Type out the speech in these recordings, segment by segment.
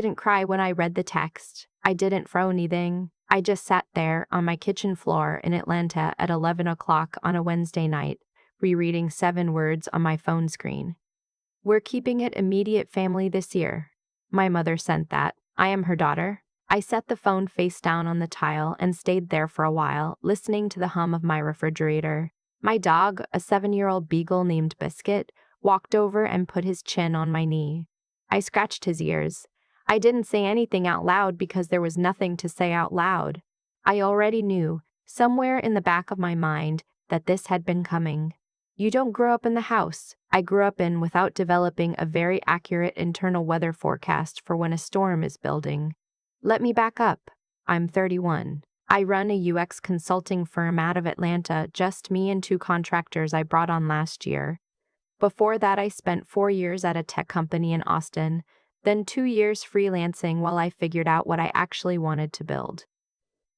Didn't cry when I read the text. I didn't throw anything. I just sat there on my kitchen floor in Atlanta at 11 o'clock on a Wednesday night, rereading 7 words on my phone screen. We're keeping it immediate family this year. My mother sent that. I am her daughter. I set the phone face down on the tile and stayed there for a while, listening to the hum of my refrigerator. My dog, a 7-year-old beagle named Biscuit, walked over and put his chin on my knee. I scratched his ears. I didn't say anything out loud because there was nothing to say out loud. I already knew, somewhere in the back of my mind, that this had been coming. You don't grow up in the house I grew up in without developing a very accurate internal weather forecast for when a storm is building. Let me back up. I'm 31. I run a UX consulting firm out of Atlanta, just me and 2 contractors I brought on last year. Before that, I spent 4 years at a tech company in Austin, then 2 years freelancing while I figured out what I actually wanted to build.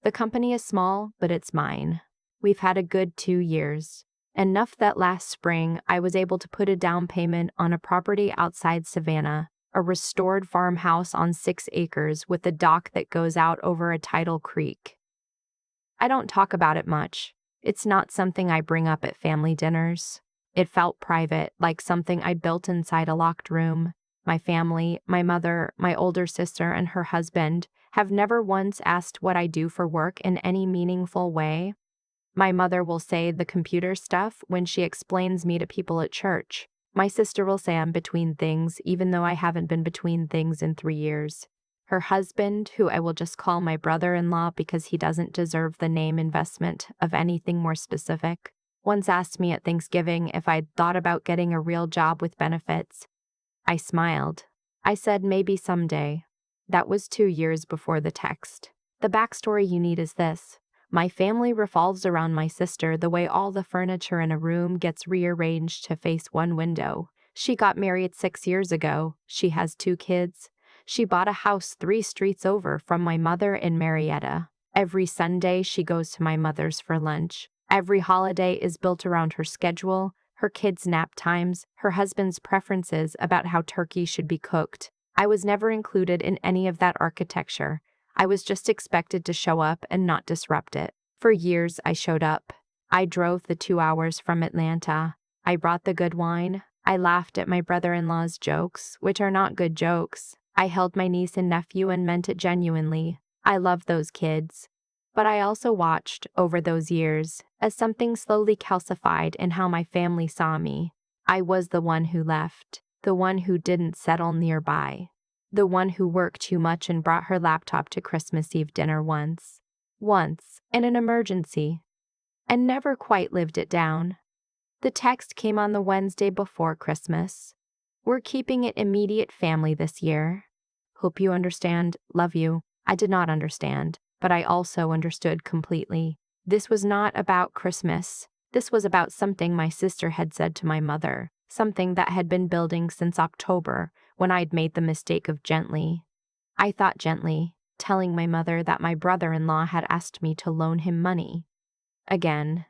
The company is small, but it's mine. We've had a good 2 years. Enough that last spring, I was able to put a down payment on a property outside Savannah, a restored farmhouse on 6 acres with a dock that goes out over a tidal creek. I don't talk about it much. It's not something I bring up at family dinners. It felt private, like something I built inside a locked room. My family, my mother, my older sister, and her husband have never once asked what I do for work in any meaningful way. My mother will say the computer stuff when she explains me to people at church. My sister will say I'm between things, even though I haven't been between things in 3 years. Her husband, who I will just call my brother-in-law because he doesn't deserve the name investment of anything more specific, once asked me at Thanksgiving if I'd thought about getting a real job with benefits. I smiled. I said maybe someday. That was 2 years before the text. The backstory you need is this. My family revolves around my sister the way all the furniture in a room gets rearranged to face one window. She got married 6 years ago. She has 2 kids. She bought a house 3 streets over from my mother in Marietta. Every Sunday she goes to my mother's for lunch. Every holiday is built around her schedule, her kids' nap times, her husband's preferences about how turkey should be cooked. I was never included in any of that architecture. I was just expected to show up and not disrupt it. For years, I showed up. I drove the 2 hours from Atlanta. I brought the good wine. I laughed at my brother-in-law's jokes, which are not good jokes. I held my niece and nephew and meant it genuinely. I love those kids. But I also watched, over those years, as something slowly calcified in how my family saw me. I was the one who left, the one who didn't settle nearby, the one who worked too much and brought her laptop to Christmas Eve dinner once, in an emergency, and never quite lived it down. The text came on the Wednesday before Christmas. We're keeping it immediate family this year. Hope you understand. Love you. I did not understand, but I also understood completely. This was not about Christmas. This was about something my sister had said to my mother, something that had been building since October, when I'd made the mistake of gently. I thought gently, telling my mother that my brother-in-law had asked me to loan him money. Again.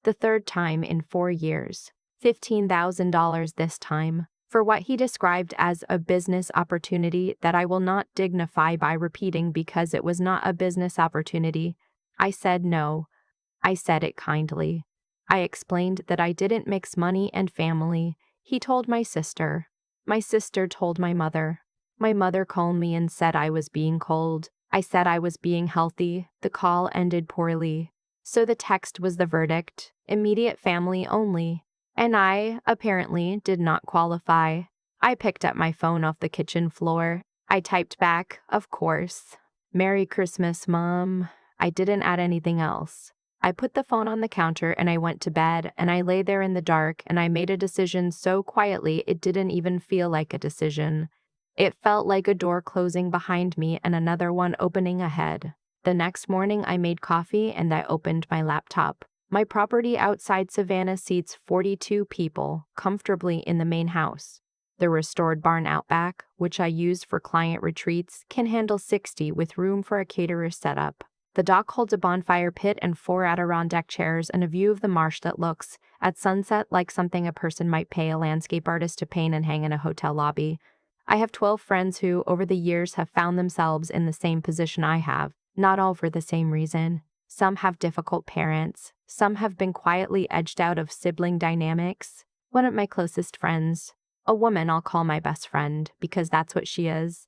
The 3rd time in 4 years. $15,000 this time, for what he described as a business opportunity that I will not dignify by repeating because it was not a business opportunity. I said no. I said it kindly. I explained that I didn't mix money and family. He told my sister. My sister told my mother. My mother called me and said I was being cold. I said I was being healthy. The call ended poorly. So the text was the verdict, immediate family only. And I, apparently, did not qualify. I picked up my phone off the kitchen floor. I typed back, of course. Merry Christmas, Mom. I didn't add anything else. I put the phone on the counter and I went to bed, and I lay there in the dark, and I made a decision so quietly it didn't even feel like a decision. It felt like a door closing behind me and another one opening ahead. The next morning I made coffee and I opened my laptop. My property outside Savannah seats 42 people comfortably in the main house. The restored barn out back, which I use for client retreats, can handle 60 with room for a caterer's setup. The dock holds a bonfire pit and 4 Adirondack chairs and a view of the marsh that looks, at sunset, like something a person might pay a landscape artist to paint and hang in a hotel lobby. I have 12 friends who, over the years, have found themselves in the same position I have, not all for the same reason. Some have difficult parents. Some have been quietly edged out of sibling dynamics. One of my closest friends, a woman I'll call my best friend because that's what she is,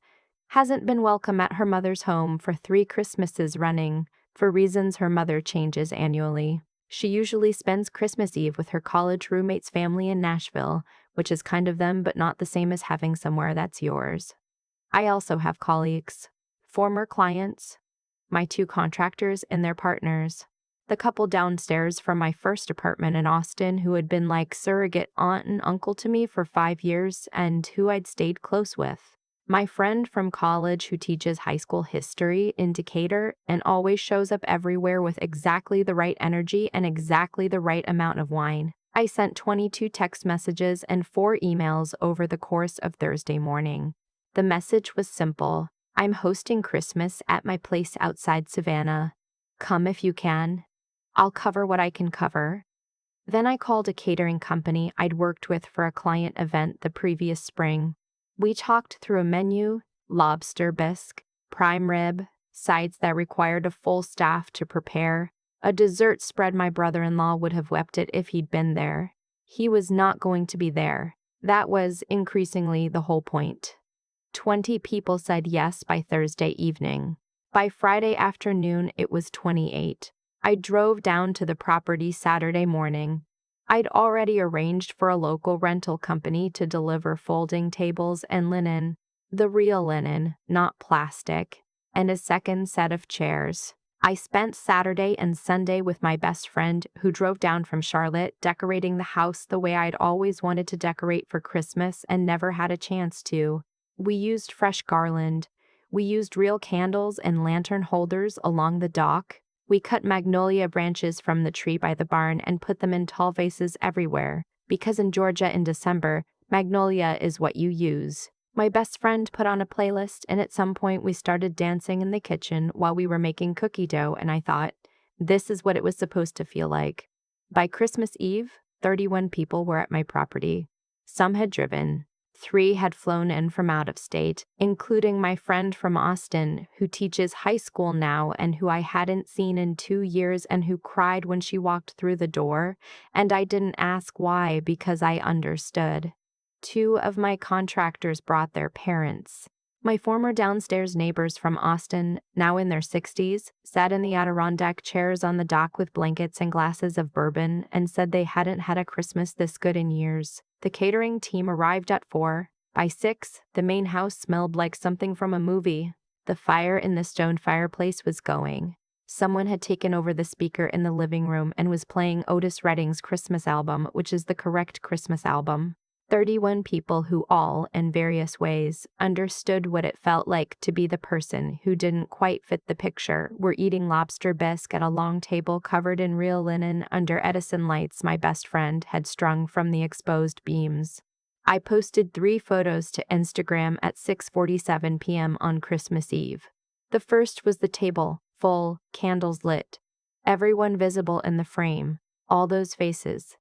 hasn't been welcome at her mother's home for 3 Christmases running for reasons her mother changes annually. She usually spends Christmas Eve with her college roommate's family in Nashville, which is kind of them but not the same as having somewhere that's yours. I also have colleagues, former clients, my 2 contractors and their partners, the couple downstairs from my first apartment in Austin who had been like surrogate aunt and uncle to me for 5 years and who I'd stayed close with. My friend from college who teaches high school history in Decatur and always shows up everywhere with exactly the right energy and exactly the right amount of wine. I sent 22 text messages and 4 emails over the course of Thursday morning. The message was simple. I'm hosting Christmas at my place outside Savannah. Come if you can. I'll cover what I can cover. Then I called a catering company I'd worked with for a client event the previous spring. We talked through a menu, lobster bisque, prime rib, sides that required a full staff to prepare, a dessert spread my brother-in-law would have wept at if he'd been there. He was not going to be there. That was increasingly the whole point. 20 people said yes by Thursday evening. By Friday afternoon, it was 28. I drove down to the property Saturday morning. I'd already arranged for a local rental company to deliver folding tables and linen, the real linen, not plastic, and a second set of chairs. I spent Saturday and Sunday with my best friend who drove down from Charlotte decorating the house the way I'd always wanted to decorate for Christmas and never had a chance to. We used fresh garland. We used real candles and lantern holders along the dock. We cut magnolia branches from the tree by the barn and put them in tall vases everywhere, because in Georgia in December, magnolia is what you use. My best friend put on a playlist, and at some point we started dancing in the kitchen while we were making cookie dough, and I thought, this is what it was supposed to feel like. By Christmas Eve, 31 people were at my property. Some had driven. 3 had flown in from out of state, including my friend from Austin, who teaches high school now and who I hadn't seen in 2 years and who cried when she walked through the door, and I didn't ask why because I understood. 2 of my contractors brought their parents. My former downstairs neighbors from Austin, now in their 60s, sat in the Adirondack chairs on the dock with blankets and glasses of bourbon and said they hadn't had a Christmas this good in years. The catering team arrived at 4. By 6, the main house smelled like something from a movie. The fire in the stone fireplace was going. Someone had taken over the speaker in the living room and was playing Otis Redding's Christmas album, which is the correct Christmas album. 31 people who all, in various ways, understood what it felt like to be the person who didn't quite fit the picture were eating lobster bisque at a long table covered in real linen under Edison lights my best friend had strung from the exposed beams. I posted 3 photos to Instagram at 6:47 p.m. on Christmas Eve. The first was the table, full, candles lit. Everyone visible in the frame, all those faces.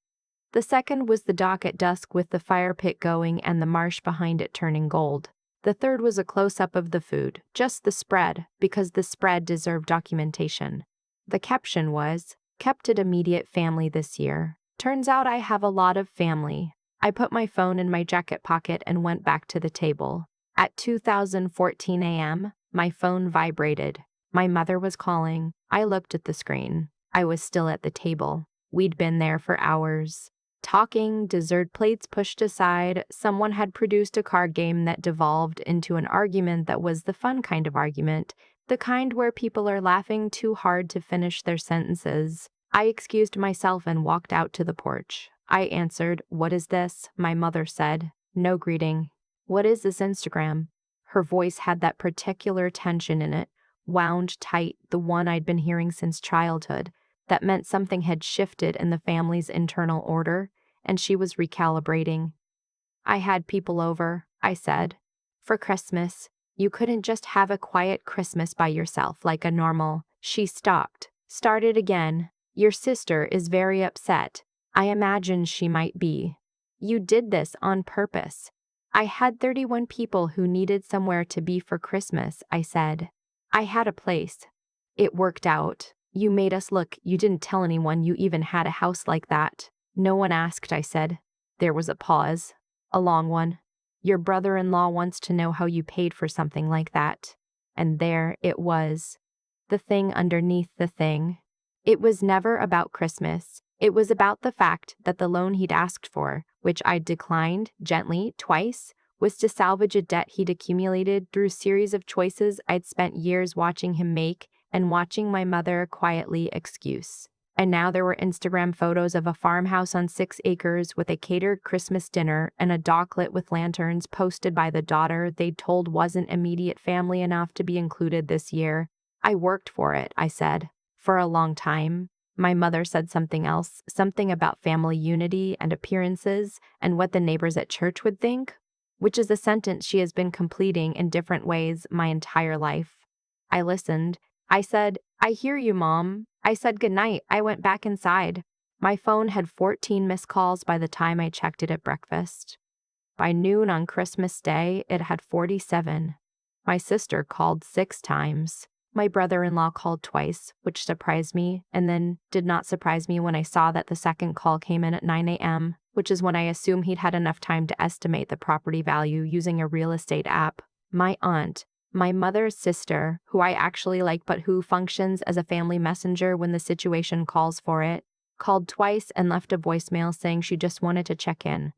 The second was the dock at dusk with the fire pit going and the marsh behind it turning gold. The third was a close-up of the food, just the spread, because the spread deserved documentation. The caption was, "Kept it immediate family this year." Turns out I have a lot of family. I put my phone in my jacket pocket and went back to the table. At 2:14 a.m., my phone vibrated. My mother was calling. I looked at the screen. I was still at the table. We'd been there for hours. Talking, dessert plates pushed aside, someone had produced a card game that devolved into an argument that was the fun kind of argument, the kind where people are laughing too hard to finish their sentences. I excused myself and walked out to the porch. I answered, "What is this?" My mother said. No greeting. "What is this Instagram?" Her voice had that particular tension in it, wound tight, the one I'd been hearing since childhood, that meant something had shifted in the family's internal order, and she was recalibrating. "I had people over," I said. "For Christmas. You couldn't just have a quiet Christmas by yourself like a normal." She stopped. Started again. "Your sister is very upset. I imagine she might be. You did this on purpose." I had 31 people who needed somewhere to be for Christmas, I said. I had a place. It worked out. You made us look, you didn't tell anyone you even had a house like that. No one asked, I said. There was a pause. A long one. Your brother-in-law wants to know how you paid for something like that. And there it was. The thing underneath the thing. It was never about Christmas. It was about the fact that the loan he'd asked for, which I'd declined, gently, twice, was to salvage a debt he'd accumulated through a series of choices I'd spent years watching him make and watching my mother quietly excuse. And now there were Instagram photos of a farmhouse on 6 acres with a catered Christmas dinner and a dock lit with lanterns posted by the daughter they'd told wasn't immediate family enough to be included this year. I worked for it, I said, for a long time. My mother said something else, something about family unity and appearances and what the neighbors at church would think, which is a sentence she has been completing in different ways my entire life. I listened. I said, I hear you, Mom. I said goodnight. I went back inside. My phone had 14 missed calls by the time I checked it at breakfast. By noon on Christmas Day, it had 47. My sister called 6 times. My brother-in-law called twice, which surprised me, and then did not surprise me when I saw that the second call came in at 9 a.m., which is when I assume he'd had enough time to estimate the property value using a real estate app. My aunt, my mother's sister, who I actually like but who functions as a family messenger when the situation calls for it, called twice and left a voicemail saying she just wanted to check in,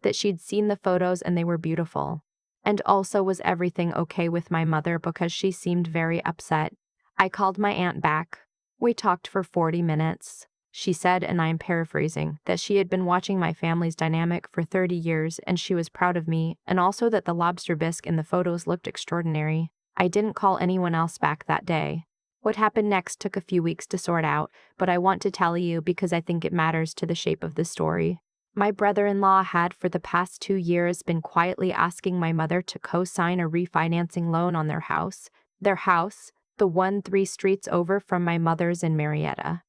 that she'd seen the photos and they were beautiful. And also, was everything okay with my mother because she seemed very upset. I called my aunt back. We talked for 40 minutes. She said, and I'm paraphrasing, that she had been watching my family's dynamic for 30 years and she was proud of me, and also that the lobster bisque in the photos looked extraordinary. I didn't call anyone else back that day. What happened next took a few weeks to sort out, but I want to tell you because I think it matters to the shape of the story. My brother-in-law had for the past 2 years been quietly asking my mother to co-sign a refinancing loan on their house, the one 3 streets over from my mother's in Marietta.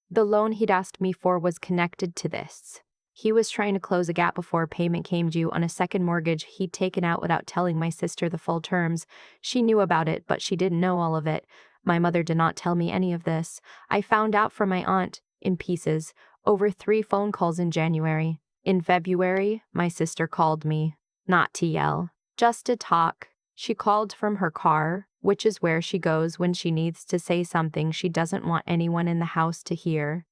The loan he'd asked me for was connected to this. He was trying to close a gap before payment came due on a second mortgage he'd taken out without telling my sister the full terms. She knew about it, but she didn't know all of it. My mother did not tell me any of this. I found out from my aunt, in pieces, over 3 phone calls in January. In February, my sister called me. Not to yell, just to talk. She called from her car, which is where she goes when she needs to say something she doesn't want anyone in the house to hear.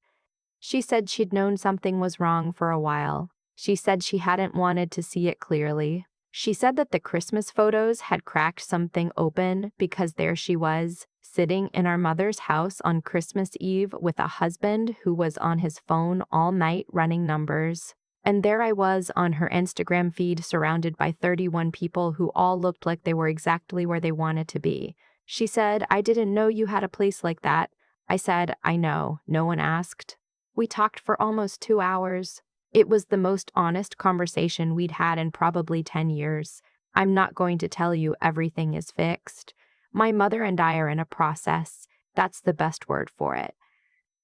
She said she'd known something was wrong for a while. She said she hadn't wanted to see it clearly. She said that the Christmas photos had cracked something open because there she was, sitting in our mother's house on Christmas Eve with a husband who was on his phone all night running numbers. And there I was on her Instagram feed surrounded by 31 people who all looked like they were exactly where they wanted to be. She said, I didn't know you had a place like that. I said, I know, no one asked. We talked for almost 2 hours. It was the most honest conversation we'd had in probably 10 years. I'm not going to tell you everything is fixed. My mother and I are in a process. That's the best word for it.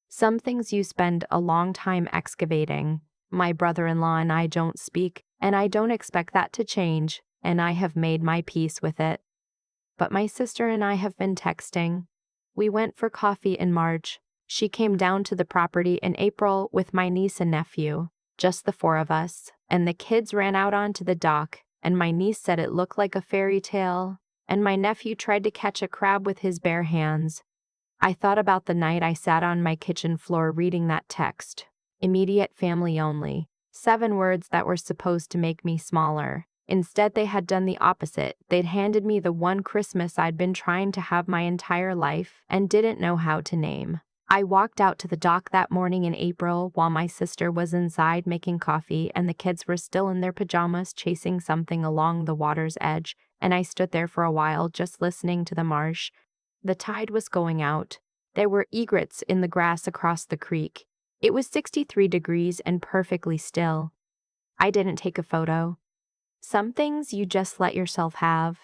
Some things you spend a long time excavating. My brother-in-law and I don't speak, and I don't expect that to change, and I have made my peace with it. But my sister and I have been texting. We went for coffee in March. She came down to the property in April with my niece and nephew, just the 4 of us, and the kids ran out onto the dock, and my niece said it looked like a fairy tale, and my nephew tried to catch a crab with his bare hands. I thought about the night I sat on my kitchen floor reading that text. Immediate family only. 7 words that were supposed to make me smaller. Instead, they had done the opposite. They'd handed me the one Christmas I'd been trying to have my entire life and didn't know how to name. I walked out to the dock that morning in April while my sister was inside making coffee and the kids were still in their pajamas chasing something along the water's edge, and I stood there for a while just listening to the marsh. The tide was going out. There were egrets in the grass across the creek. It was 63 degrees and perfectly still. I didn't take a photo. Some things you just let yourself have.